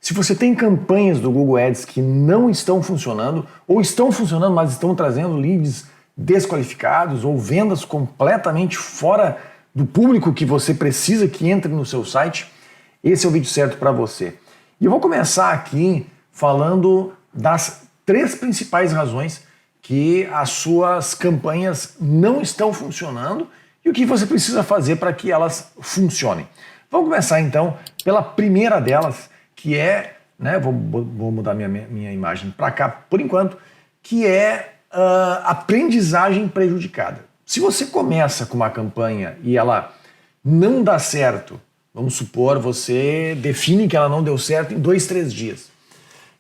Se você tem campanhas do Google Ads que não estão funcionando, ou estão funcionando, mas estão trazendo leads desqualificados, ou vendas completamente fora do público que você precisa que entre no seu site, esse é o vídeo certo para você. E eu vou começar aqui falando das 3 principais razões que as suas campanhas não estão funcionando e o que você precisa fazer para que elas funcionem. Vamos começar então pela primeira delas, que é, vou mudar minha imagem para cá por enquanto, que é aprendizagem prejudicada. Se você começa com uma campanha e ela não dá certo, vamos supor, você define que ela não deu certo em 2, 3 dias.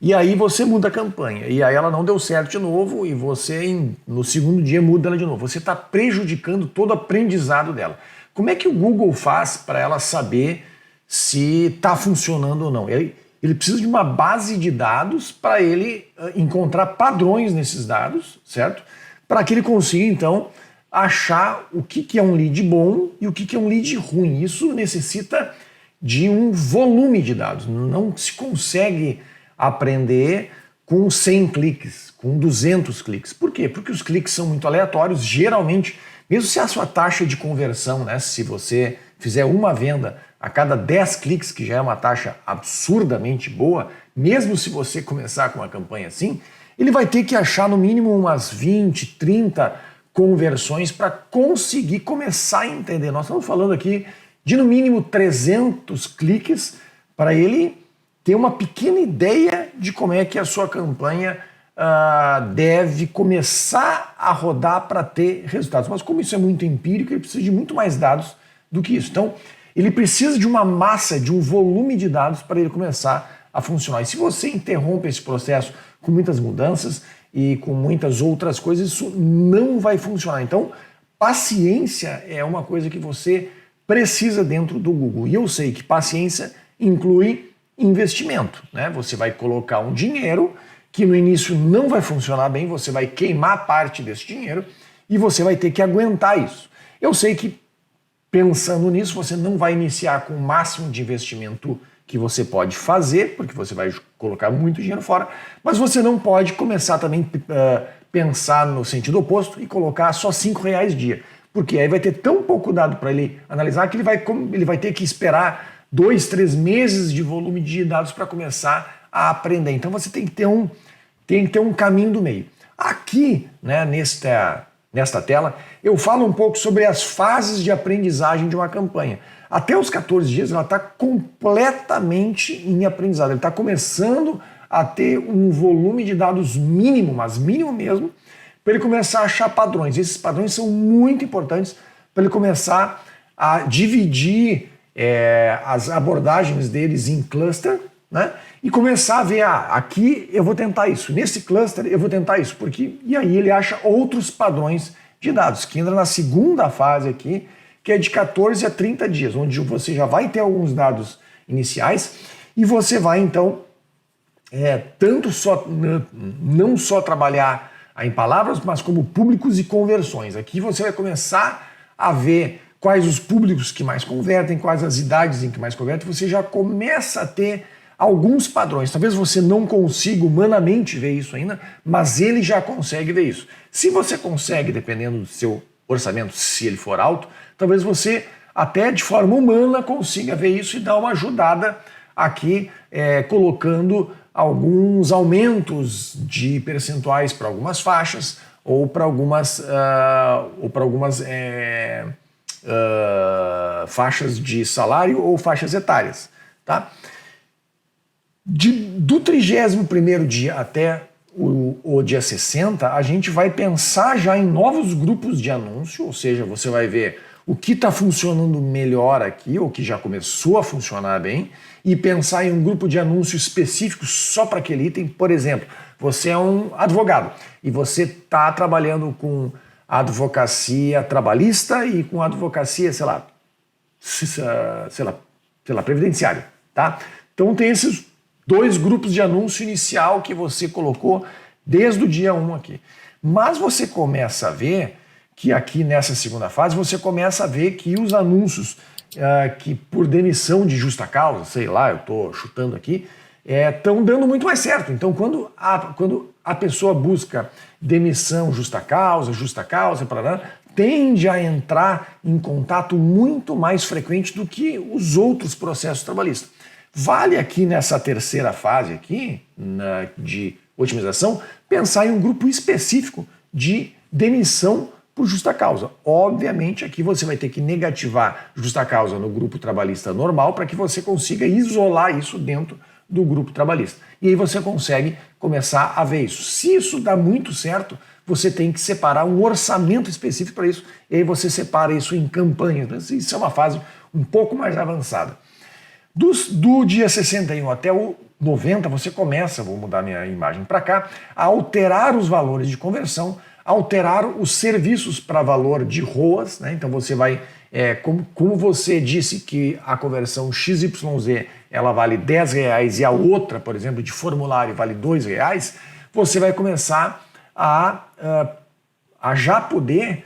E aí você muda a campanha, e aí ela não deu certo de novo, e você no segundo dia muda ela de novo. Você está prejudicando todo o aprendizado dela. Como é que o Google faz para ela saber se está funcionando ou não? Ele precisa de uma base de dados para ele encontrar padrões nesses dados, certo? Para que ele consiga, então, achar o que é um lead bom e o que é um lead ruim. Isso necessita de um volume de dados. Não se consegue aprender com 100 cliques, com 200 cliques. Por quê? Porque os cliques são muito aleatórios, geralmente, mesmo se a sua taxa de conversão, se você fizer uma venda a cada 10 cliques, que já é uma taxa absurdamente boa, mesmo se você começar com uma campanha assim, ele vai ter que achar no mínimo umas 20, 30 conversões para conseguir começar a entender. Nós estamos falando aqui de no mínimo 300 cliques para ele ter uma pequena ideia de como é que a sua campanha deve começar a rodar para ter resultados. Mas como isso é muito empírico, ele precisa de muito mais dados do que isso. Então, ele precisa de uma massa, de um volume de dados para ele começar a funcionar. E se você interrompe esse processo com muitas mudanças e com muitas outras coisas, isso não vai funcionar. Então, paciência é uma coisa que você precisa dentro do Google. E eu sei que paciência inclui investimento, Você vai colocar um dinheiro que no início não vai funcionar bem, você vai queimar parte desse dinheiro e você vai ter que aguentar isso. Eu sei que pensando nisso, você não vai iniciar com o máximo de investimento que você pode fazer, porque você vai colocar muito dinheiro fora, mas você não pode começar também pensar no sentido oposto e colocar só R$5 dia, porque aí vai ter tão pouco dado para ele analisar que ele vai ter que esperar 2, 3 meses de volume de dados para começar a aprender. Então você tem que ter um caminho do meio. Aqui, nesta tela, eu falo um pouco sobre as fases de aprendizagem de uma campanha. Até os 14 dias ela está completamente em aprendizado. Ele está começando a ter um volume de dados mínimo, mas mínimo mesmo, para ele começar a achar padrões. Esses padrões são muito importantes para ele começar a dividir as abordagens deles em cluster, e começar a ver, aqui eu vou tentar isso, nesse cluster eu vou tentar isso, e aí ele acha outros padrões de dados, que entra na segunda fase aqui, que é de 14 a 30 dias, onde você já vai ter alguns dados iniciais e você vai então não só trabalhar em palavras, mas como públicos e conversões. Aqui você vai começar a ver quais os públicos que mais convertem, quais as idades em que mais convertem, você já começa a ter alguns padrões. Talvez você não consiga humanamente ver isso ainda, mas ele já consegue ver isso. Se você consegue, dependendo do seu orçamento, se ele for alto, talvez você até de forma humana consiga ver isso e dar uma ajudada aqui, colocando alguns aumentos de percentuais para algumas faixas ou para algumas faixas de salário ou faixas etárias, tá? Do 31º dia até o dia 60, a gente vai pensar já em novos grupos de anúncio, ou seja, você vai ver o que está funcionando melhor aqui, ou que já começou a funcionar bem, e pensar em um grupo de anúncio específico só para aquele item. Por exemplo, você é um advogado e você está trabalhando com advocacia trabalhista e com advocacia, sei lá, previdenciária, tá? Então tem esses 2 grupos de anúncio inicial que você colocou desde o dia 1 aqui. Mas você começa a ver que aqui nessa segunda fase, você começa a ver que os anúncios que por demissão de justa causa, sei lá, eu estou chutando aqui, estão dando muito mais certo. Então, quando a pessoa busca demissão justa causa, tende a entrar em contato muito mais frequente do que os outros processos trabalhistas. Vale aqui nessa terceira fase aqui, de otimização, pensar em um grupo específico de demissão por justa causa. Obviamente, aqui você vai ter que negativar justa causa no grupo trabalhista normal para que você consiga isolar isso dentro do grupo trabalhista. E aí você consegue começar a ver isso. Se isso dá muito certo, você tem que separar um orçamento específico para isso, e aí você separa isso em campanhas. Isso é uma fase um pouco mais avançada. Do dia 61 até o 90, você começa, vou mudar minha imagem para cá, a alterar os valores de conversão, alterar os serviços para valor de ROAS, né? Então você vai, como você disse que a conversão XYZ ela vale R$10 e a outra, por exemplo, de formulário vale R$2, você vai começar a já poder,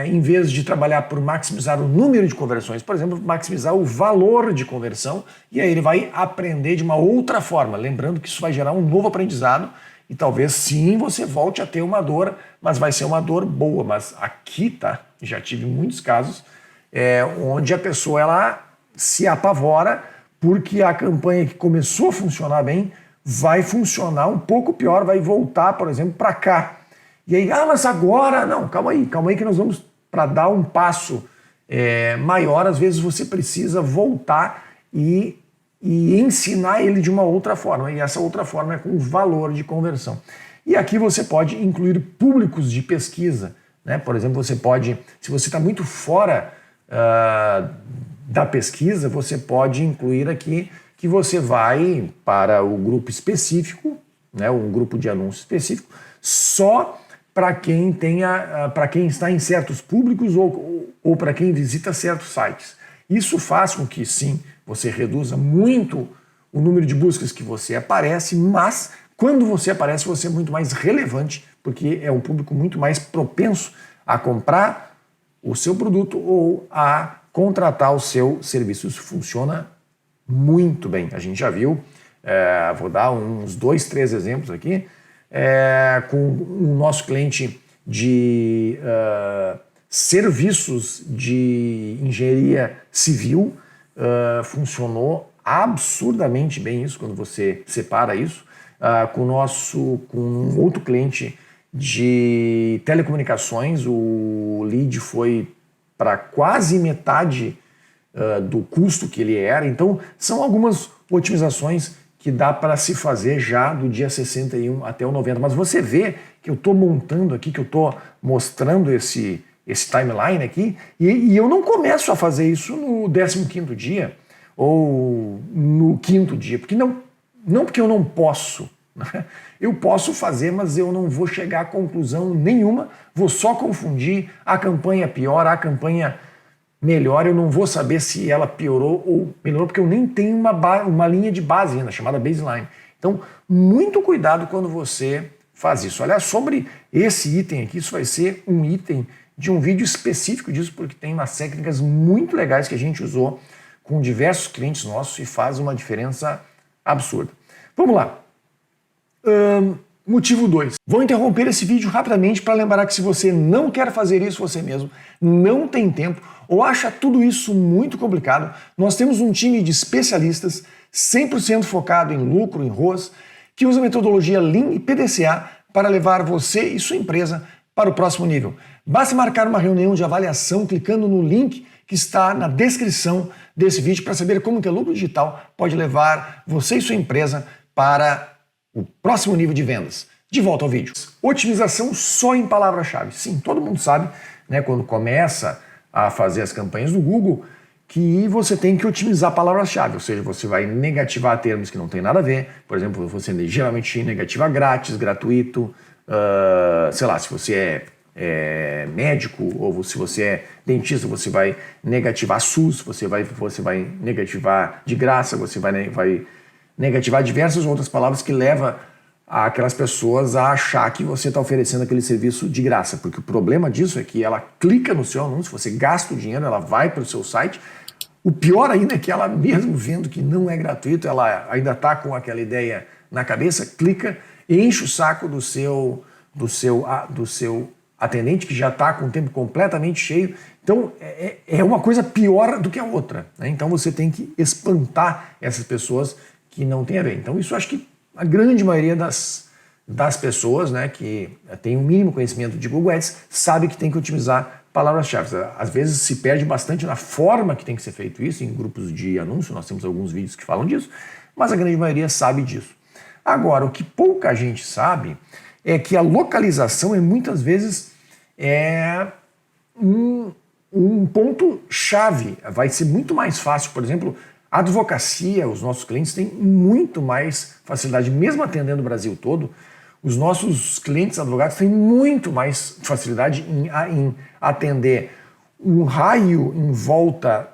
em vez de trabalhar por maximizar o número de conversões, por exemplo, maximizar o valor de conversão, e aí ele vai aprender de uma outra forma, lembrando que isso vai gerar um novo aprendizado, e talvez sim você volte a ter uma dor, mas vai ser uma dor boa. Mas aqui, tá, já tive muitos casos onde a pessoa ela se apavora porque a campanha que começou a funcionar bem vai funcionar um pouco pior, vai voltar, por exemplo, para cá. E aí, mas agora, não, calma aí que nós vamos, para dar um passo maior, às vezes você precisa voltar e ensinar ele de uma outra forma, e essa outra forma é com o valor de conversão. E aqui você pode incluir públicos de pesquisa, né? Por exemplo, você pode, se você está muito fora da pesquisa, você pode incluir aqui que você vai para o grupo específico, né? Um grupo de anúncio específico, só para quem está em certos públicos ou para quem visita certos sites. Isso faz com que, sim, você reduza muito o número de buscas que você aparece, mas quando você aparece, você é muito mais relevante, porque é um público muito mais propenso a comprar o seu produto ou a contratar o seu serviço. Isso funciona muito bem. A gente já viu, vou dar uns 2, 3 exemplos aqui, com o nosso cliente de serviços de engenharia civil, funcionou absurdamente bem isso, quando você separa isso. Com um outro cliente de telecomunicações, o lead foi para quase metade do custo que ele era. Então, são algumas otimizações que dá para se fazer já do dia 61 até o 90. Mas você vê que eu estou montando aqui, que eu estou mostrando esse timeline aqui, e eu não começo a fazer isso no 15º dia ou no 5º dia, porque não porque eu não posso, né? Eu posso fazer, mas eu não vou chegar a conclusão nenhuma, vou só confundir a campanha pior, a campanha melhor, eu não vou saber se ela piorou ou melhorou, porque eu nem tenho uma linha de base ainda, chamada baseline. Então, muito cuidado quando você faz isso. Aliás, sobre esse item aqui, isso vai ser um item de um vídeo específico disso, porque tem umas técnicas muito legais que a gente usou com diversos clientes nossos e faz uma diferença absurda. Vamos lá. Motivo 2. Vou interromper esse vídeo rapidamente para lembrar que se você não quer fazer isso você mesmo, não tem tempo ou acha tudo isso muito complicado, nós temos um time de especialistas 100% focado em lucro, em ROAS, que usa a metodologia Lean e PDCA para levar você e sua empresa para o próximo nível. Basta marcar uma reunião de avaliação clicando no link que está na descrição desse vídeo para saber como que o lucro digital pode levar você e sua empresa para o próximo nível de vendas. De volta ao vídeo. Otimização só em palavra-chave. Sim, todo mundo sabe, né, quando começa a fazer as campanhas do Google, que você tem que otimizar palavras-chave, ou seja, você vai negativar termos que não tem nada a ver. Por exemplo, você geralmente negativa grátis, gratuito, sei lá, se você é médico ou se você é dentista, você vai negativar SUS, você vai negativar de graça, você vai negativar diversas outras palavras que levam aquelas pessoas a achar que você está oferecendo aquele serviço de graça, porque o problema disso é que ela clica no seu anúncio, você gasta o dinheiro, ela vai para o seu site, O pior ainda é que ela, mesmo vendo que não é gratuito, ela ainda está com aquela ideia na cabeça, clica, enche o saco do seu atendente, que já está com o tempo completamente cheio. Então, é uma coisa pior do que a outra, né? Então, você tem que espantar essas pessoas que não têm a ver. Então, isso acho que a grande maioria das pessoas, né, que tem um mínimo conhecimento de Google Ads sabe que tem que otimizar palavras-chave. Às vezes se perde bastante na forma que tem que ser feito isso em grupos de anúncio, nós temos alguns vídeos que falam disso, mas a grande maioria sabe disso. Agora, o que pouca gente sabe é que a localização é muitas vezes um ponto-chave. Vai ser muito mais fácil, por exemplo, a advocacia, os nossos clientes têm muito mais facilidade, mesmo atendendo o Brasil todo, os nossos clientes advogados têm muito mais facilidade em atender um raio em volta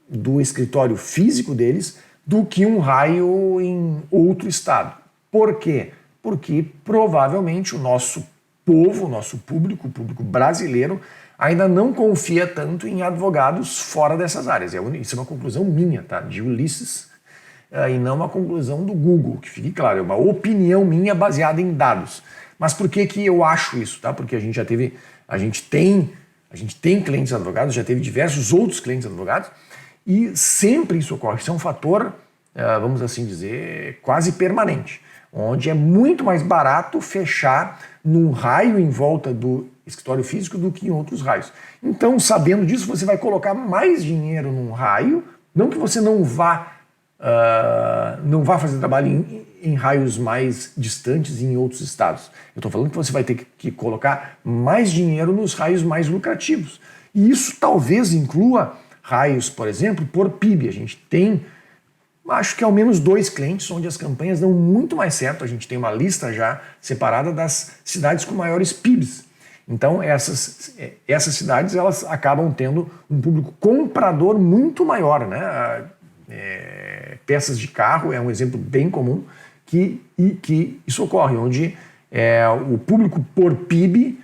do escritório físico deles do que um raio em outro estado. Por quê? Porque provavelmente o nosso povo, o nosso público, o público brasileiro, ainda não confia tanto em advogados fora dessas áreas. Isso é uma conclusão minha, tá? De Ulisses, e não uma conclusão do Google, que fique claro, é uma opinião minha baseada em dados. Mas por que eu acho isso? Tá? Porque a gente tem clientes advogados, já teve diversos outros clientes advogados, e sempre isso ocorre. Isso é um fator, vamos assim dizer, quase permanente, onde é muito mais barato fechar num raio em volta do escritório físico do que em outros raios. Então, sabendo disso, você vai colocar mais dinheiro num raio, não que você não vá fazer trabalho em raios mais distantes em outros estados. Eu estou falando que você vai ter que colocar mais dinheiro nos raios mais lucrativos. E isso talvez inclua raios, por exemplo, por PIB. A gente tem, acho que ao menos 2 clientes onde as campanhas dão muito mais certo. A gente tem uma lista já separada das cidades com maiores PIBs. Então essas cidades elas acabam tendo um público comprador muito maior, né? Peças de carro é um exemplo bem comum que isso ocorre, onde o público por PIB,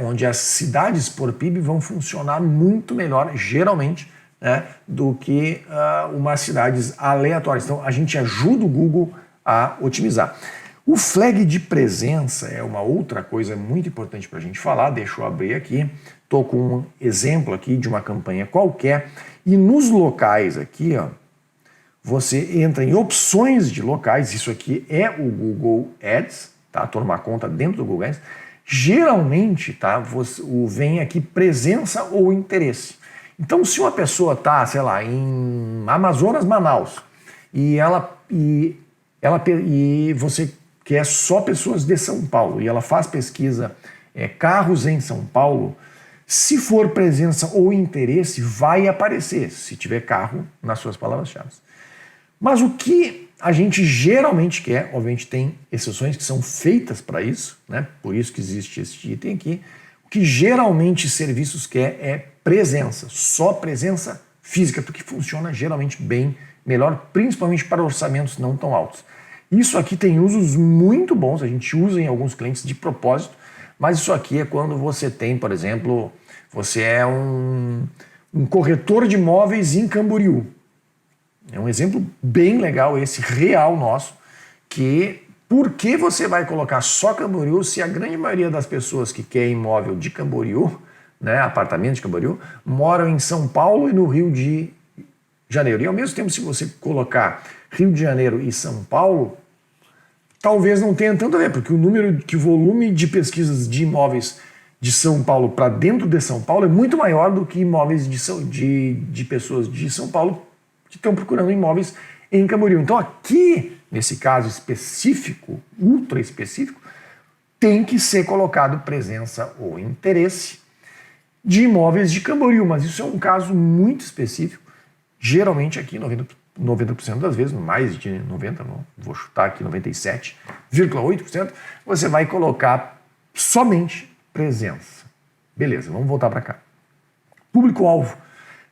onde as cidades por PIB vão funcionar muito melhor, geralmente, do que umas cidades aleatórias. Então a gente ajuda o Google a otimizar. O flag de presença é uma outra coisa muito importante para a gente falar. Deixa eu abrir aqui. Estou com um exemplo aqui de uma campanha qualquer. E nos locais aqui, ó, você entra em opções de locais. Isso aqui é o Google Ads, tá? Estou numa conta dentro do Google Ads. Geralmente, tá? Vem aqui presença ou interesse. Então, se uma pessoa está, sei lá, em Amazonas, Manaus, e você quer só pessoas de São Paulo, e ela faz pesquisa carros em São Paulo, se for presença ou interesse, vai aparecer, se tiver carro, nas suas palavras-chave. Mas o que a gente geralmente quer, obviamente tem exceções que são feitas para isso, né? Por isso que existe este item aqui, o que geralmente serviços quer é presença, só presença física, porque funciona geralmente bem melhor, principalmente para orçamentos não tão altos. Isso aqui tem usos muito bons, a gente usa em alguns clientes de propósito, mas isso aqui é quando você tem, por exemplo, você é um corretor de imóveis em Camboriú. É um exemplo bem legal esse, real nosso, que por que você vai colocar só Camboriú se a grande maioria das pessoas que querem imóvel de Camboriú, né, apartamento de Camboriú, moram em São Paulo e no Rio de Janeiro. E ao mesmo tempo, se você colocar Rio de Janeiro e São Paulo, talvez não tenha tanto a ver, porque o volume de pesquisas de imóveis de São Paulo para dentro de São Paulo é muito maior do que imóveis de pessoas de São Paulo que estão procurando imóveis em Camboriú. Então aqui, nesse caso específico, ultra específico, tem que ser colocado presença ou interesse de imóveis de Camboriú, mas isso é um caso muito específico. Geralmente aqui 90% das vezes, mais de 90%, não, vou chutar aqui 97,8%, você vai colocar somente presença. Beleza, vamos voltar para cá. Público-alvo.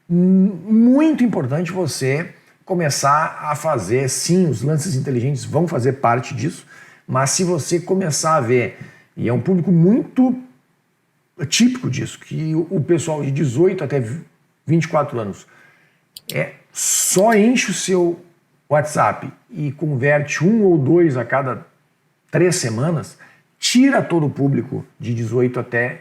Muito importante você começar a fazer, sim, os lances inteligentes vão fazer parte disso, mas se você começar a ver, e é um público muito típico disso, que o pessoal de 18 até 24 anos só enche o seu WhatsApp e converte 1 ou 2 a cada 3 semanas, tira todo o público de 18 até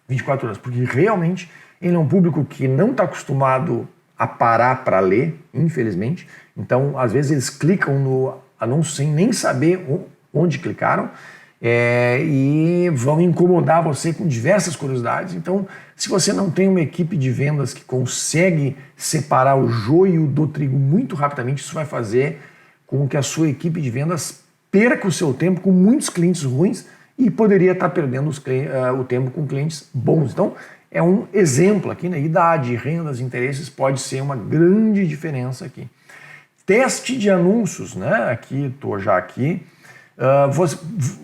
24 horas, porque realmente ele é um público que não está acostumado a parar para ler, infelizmente. Então, às vezes eles clicam no anúncio sem nem saber onde clicaram, e vão incomodar você com diversas curiosidades. Então, se você não tem uma equipe de vendas que consegue separar o joio do trigo muito rapidamente, isso vai fazer com que a sua equipe de vendas perca o seu tempo com muitos clientes ruins e poderia estar perdendo o tempo com clientes bons. Então, é um exemplo aqui, né? Idade, rendas, interesses pode ser uma grande diferença aqui. Teste de anúncios, né? Estou já aqui.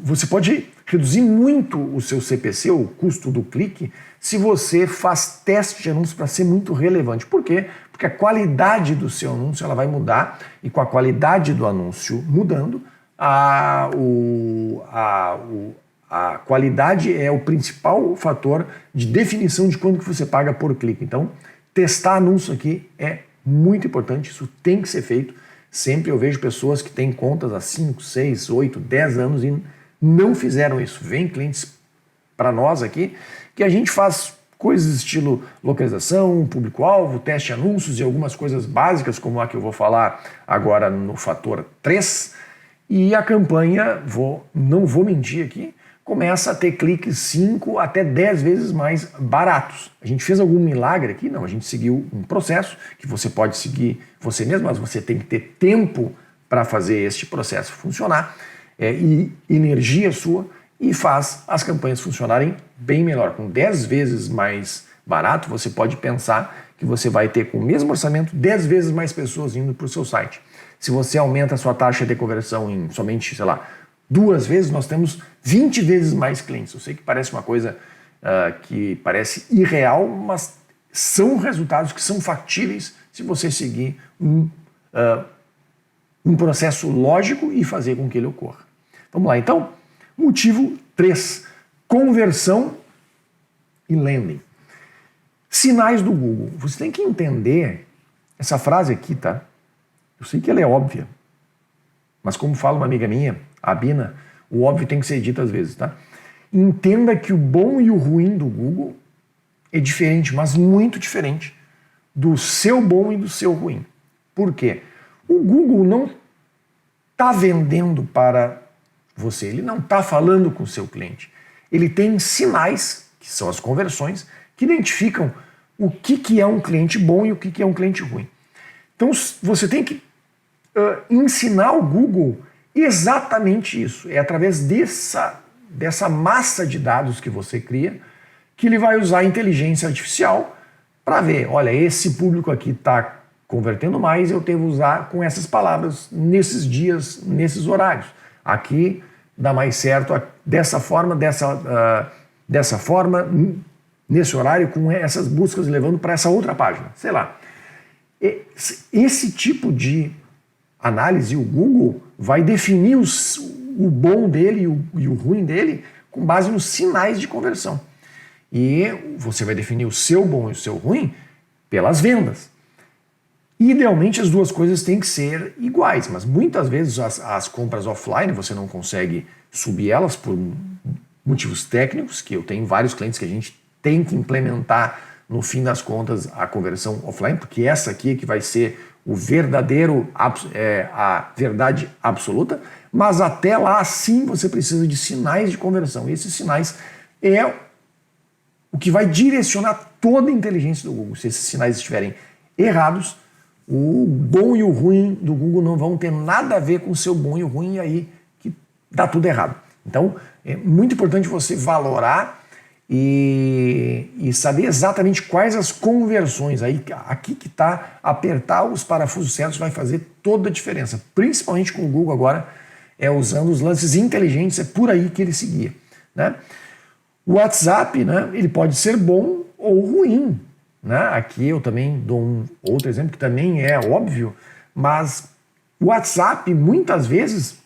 Você pode reduzir muito o seu CPC, o custo do clique, se você faz teste de anúncios para ser muito relevante. Por quê? Porque a qualidade do seu anúncio ela vai mudar, e com a qualidade do anúncio mudando, a qualidade é o principal fator de definição de quanto que você paga por clique. Então, testar anúncio aqui é muito importante, isso tem que ser feito. Sempre eu vejo pessoas que têm contas há 5, 6, 8, 10 anos e não fizeram isso. Vem clientes para nós aqui que a gente faz coisas estilo localização, público-alvo, teste de anúncios e algumas coisas básicas, como a que eu vou falar agora no fator 3. E a campanha, não vou mentir aqui, começa a ter cliques 5 até 10 vezes mais baratos. A gente fez algum milagre aqui? Não, a gente seguiu um processo que você pode seguir você mesmo, mas você tem que ter tempo para fazer este processo funcionar, e energia sua, e faz as campanhas funcionarem bem melhor. Com 10 vezes mais barato, você pode pensar que você vai ter, com o mesmo orçamento, 10 vezes mais pessoas indo para o seu site. Se você aumenta a sua taxa de conversão em somente, 2 vezes, nós temos 20 vezes mais clientes. Eu sei que parece uma coisa que parece irreal, mas são resultados que são factíveis se você seguir um processo lógico e fazer com que ele ocorra. Vamos lá, então. Motivo 3. Conversão e landing. Sinais do Google. Você tem que entender essa frase aqui, tá? Eu sei que ela é óbvia, mas como fala uma amiga minha, a Bina, o óbvio tem que ser dito às vezes, tá? Entenda que o bom e o ruim do Google é diferente, mas muito diferente do seu bom e do seu ruim. Por quê? O Google não está vendendo para você, ele não está falando com o seu cliente. Ele tem sinais, que são as conversões, que identificam o que é um cliente bom e o que é um cliente ruim. Então você tem que ensinar o Google exatamente isso. É através dessa massa de dados que você cria que ele vai usar a inteligência artificial para ver, olha, esse público aqui está convertendo mais, eu devo usar com essas palavras nesses dias, nesses horários. Aqui dá mais certo dessa forma, nesse horário, com essas buscas levando para essa outra página. Sei lá. Esse tipo de análise, o Google vai definir o bom dele e o ruim dele com base nos sinais de conversão. E você vai definir o seu bom e o seu ruim pelas vendas. Idealmente as duas coisas têm que ser iguais, mas muitas vezes as compras offline você não consegue subir elas por motivos técnicos, que eu tenho vários clientes que a gente tem que implementar no fim das contas a conversão offline, porque essa aqui é que vai ser o verdadeiro, a verdade absoluta, mas até lá sim você precisa de sinais de conversão. E esses sinais é o que vai direcionar toda a inteligência do Google. Se esses sinais estiverem errados, o bom e o ruim do Google não vão ter nada a ver com o seu bom e o ruim, e aí que dá tudo errado. Então, é muito importante você valorar e saber exatamente quais as conversões. Aqui que está, apertar os parafusos certos vai fazer toda a diferença. Principalmente com o Google agora, usando os lances inteligentes, é por aí que ele seguia, né? O WhatsApp, né, ele pode ser bom ou ruim, né? Aqui eu também dou um outro exemplo que também é óbvio, mas o WhatsApp, muitas vezes,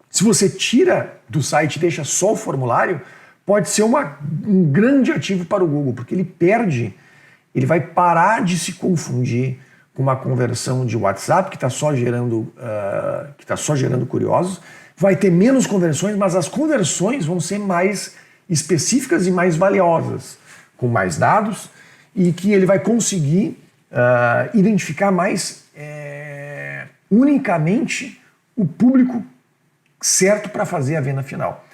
se você tira do site e deixa só o formulário, pode ser um grande ativo para o Google, porque ele vai parar de se confundir com uma conversão de WhatsApp que está só gerando curiosos, vai ter menos conversões, mas as conversões vão ser mais específicas e mais valiosas, com mais dados, e que ele vai conseguir identificar mais unicamente o público certo para fazer a venda final.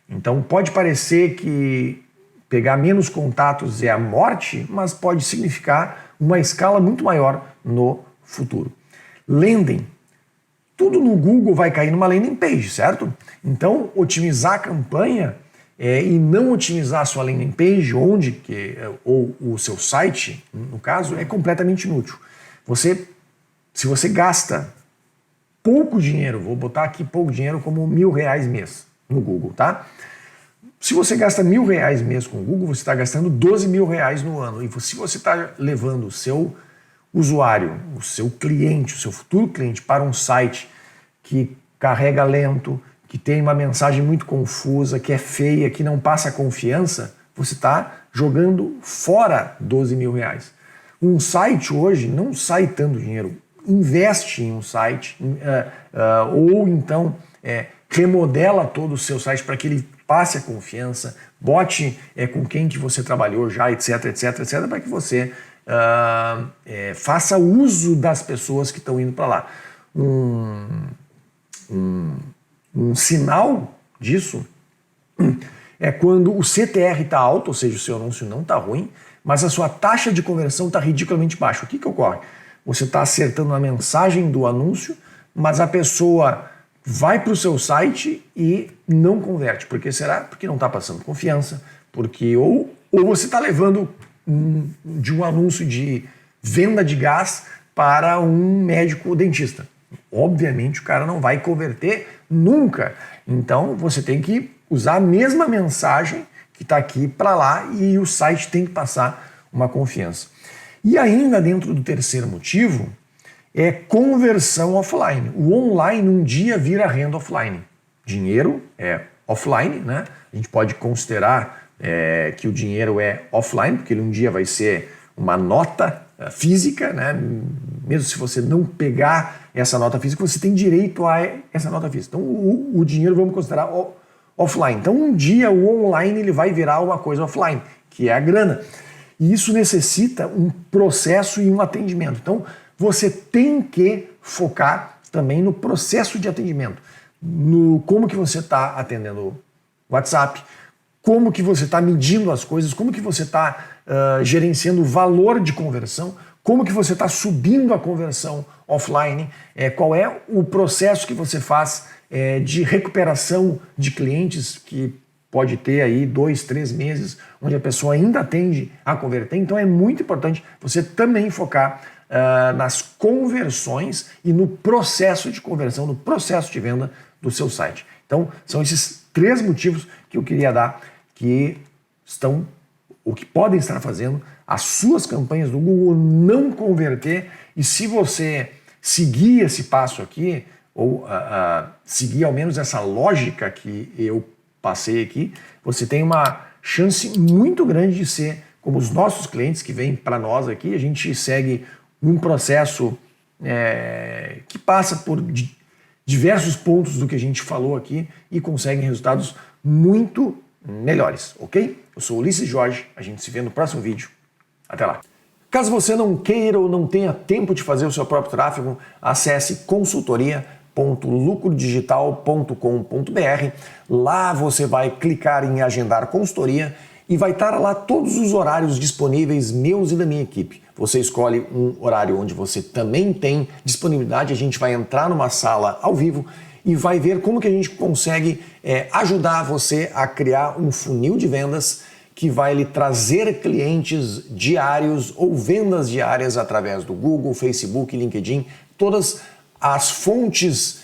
Então pode parecer que pegar menos contatos é a morte, mas pode significar uma escala muito maior no futuro. Landing. Tudo no Google vai cair numa landing page, certo? Então, otimizar a campanha e não otimizar a sua landing page, ou o seu site, no caso, é completamente inútil. Se você gasta pouco dinheiro, vou botar aqui pouco dinheiro como R$1.000 mês no Google, tá? Se você gasta R$1.000 mês com o Google, você está gastando R$12.000 no ano. E se você está levando o seu usuário, o seu cliente, o seu futuro cliente para um site que carrega lento, que tem uma mensagem muito confusa, que é feia, que não passa confiança, você está jogando fora R$12.000. Um site hoje não sai tanto dinheiro. Investe em um site ou então remodela todo o seu site para que ele passe a confiança, bote com quem que você trabalhou já, etc, para que você faça uso das pessoas que estão indo para lá. Um sinal disso é quando o CTR está alto, ou seja, o seu anúncio não está ruim, mas a sua taxa de conversão está ridiculamente baixa. O que ocorre? Você está acertando a mensagem do anúncio, mas a pessoa vai para o seu site e não converte. Por que será? Porque não está passando confiança, porque ou você está levando de um anúncio de venda de gás para um médico dentista. Obviamente o cara não vai converter nunca. Então você tem que usar a mesma mensagem que está aqui para lá e o site tem que passar uma confiança. E ainda dentro do terceiro motivo é conversão offline. O online um dia vira renda offline. Dinheiro é offline, né? A gente pode considerar que o dinheiro é offline, porque ele um dia vai ser uma nota física, né? Mesmo se você não pegar essa nota física, você tem direito a essa nota física. Então o dinheiro vamos considerar offline. Então um dia o online ele vai virar uma coisa offline, que é a grana. E isso necessita um processo e um atendimento. Então você tem que focar também no processo de atendimento, no como que você está atendendo o WhatsApp, como que você está medindo as coisas, como que você está gerenciando o valor de conversão, como que você está subindo a conversão offline, qual é o processo que você faz de recuperação de clientes, que pode ter aí 2, 3 meses, onde a pessoa ainda tende a converter. Então é muito importante você também focar nas conversões e no processo de conversão, no processo de venda do seu site. Então são esses 3 motivos que eu queria dar que estão ou que podem estar fazendo as suas campanhas do Google não converter. E se você seguir esse passo aqui, ou seguir ao menos essa lógica que eu passei aqui, você tem uma chance muito grande de ser como os nossos clientes que vêm para nós aqui. A gente segue um processo que passa por diversos pontos do que a gente falou aqui e consegue resultados muito melhores, ok? Eu sou Ulisses Jorge, a gente se vê no próximo vídeo. Até lá! Caso você não queira ou não tenha tempo de fazer o seu próprio tráfego, acesse consultoria.lucrodigital.com.br. Lá você vai clicar em agendar consultoria e vai estar lá todos os horários disponíveis meus e da minha equipe. Você escolhe um horário onde você também tem disponibilidade, a gente vai entrar numa sala ao vivo e vai ver como que a gente consegue ajudar você a criar um funil de vendas que vai lhe trazer clientes diários ou vendas diárias através do Google, Facebook, LinkedIn, todas as fontes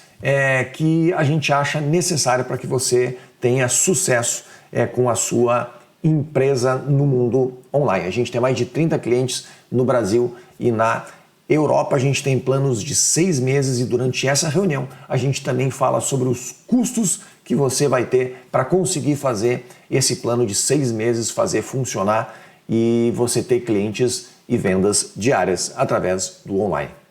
que a gente acha necessário para que você tenha sucesso com a sua empresa no mundo online. A gente tem mais de 30 clientes no Brasil e na Europa. A gente tem planos de 6 meses e durante essa reunião a gente também fala sobre os custos que você vai ter para conseguir fazer esse plano de 6 meses, fazer funcionar e você ter clientes e vendas diárias através do online.